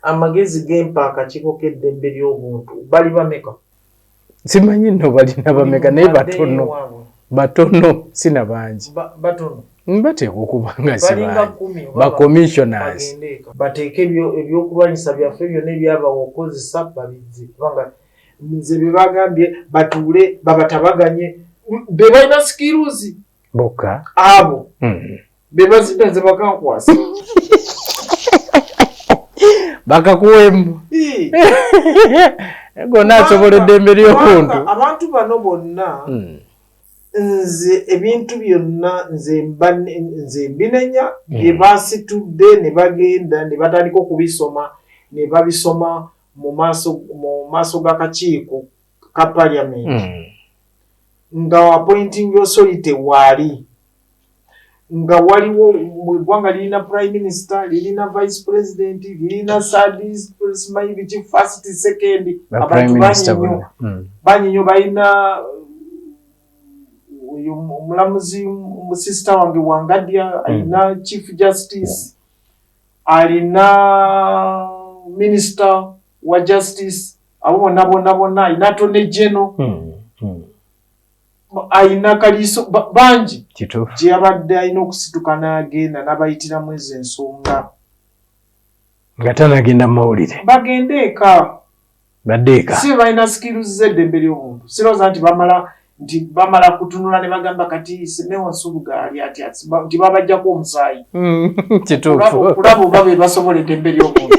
amagezi gempa akakiiko k'eddembe ly'obuntu bali bameka simanyi nno balina bameka naye batono sina bangi batono bateekwa okuba nga si bangi bacommissioners bateeke ebyokulwanyisa byaffe byonna ebyabawa okukozesa babizze kubanga nze bye bagambye batuule babatabaganye be balina skills bokka abo be bazindaze bakankwasa bakakuwemu gonna asobola eddembe ly'obuntu abantu bano bonna nze ebintu byonna nze mbinenya bye basitudde ne bagenda ne batandika okubisoma ne babisoma mu maaso g'akakiiko ka parliament nga appointing authority waali nga waliwo eggwanga lirina prime minister lirina vice president lirina simanyi biki first second abantu banyinyo balina omulamuzi musista wange Wangadya alina chief justice alina minister wa justice abo bonna alina attorney general alina kaliso bangi gye yabadde alina okusituka n'agenda n'abayitiramu ezo ensonga nga tanagenda mu mawulire bagende eka badde eka si balina skills z'eddembe ly'obuntu sirowooza nti bamala kutunula ne bagamba kati Simeon Nsuluga ali atya nti babajjako omusaayi kituufu kulaba oba be basobola eddembe ly'obuntu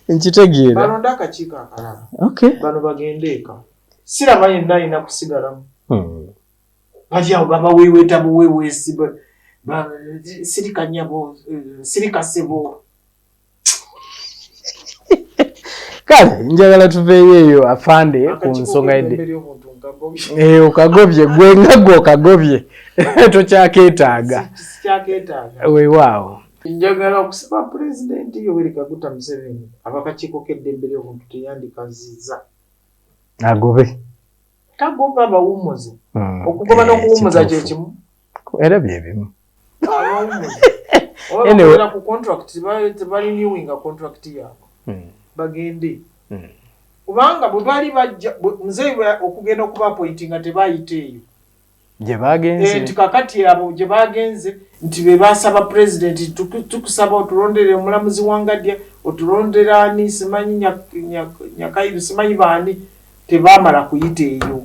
nkitegeera balonda akakiiko akalala bano bagende eka siraba yenna alina kusigalamu bajyawo babaweewetabo weeweesi sirikanyabo sirikasebo kale njagala tuveeyo eyo afande ku nsonga okagobye gwe nga gwe okagobye tokyakeetaaga weewaawo njagala okusaba pulezidenti Yoweri Kaguta Museveni abakakiiko k'eddembe ly'obuntu teyandikazizza agobe tagoba abawummuzi okugoba n'okuwummuza kye kimu era bye bimu oba ku contract tebalinewinga contract yaabwe bagende kubanga bwe bali bajja muzeeyi okugenda okuba appointinga tebayita eyo gye bagenze nti kakati abo gye bagenze nti be basaba pulezidenti tukusaba otulondere omulamuzi Wangadya otulondera ani simanyi Nyakairu simanyi baani tebamala kuyita eyo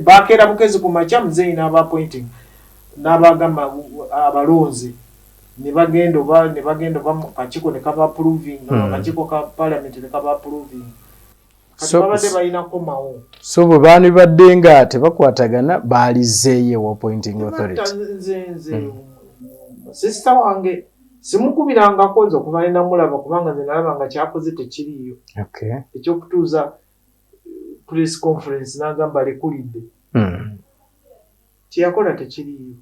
bakeera bukezi ku makya muzeeyi n'aba appointing n'abagamba abalonzi ne bagenda oba mu kakiiko ne kaba approving akakiiko ka parliament ne kaba approving kati babadde balinako mawo so bwe baani badde nga tebakwatagana baalizeeyo wa appointing authority nze sister wange simukubirangako nze okuva ne namulaba kubanga nze nalaba nga kyakoze tekiriiyo ekyokutuuza press conference n'agamba lekulidde kyeyakola tekiriiyo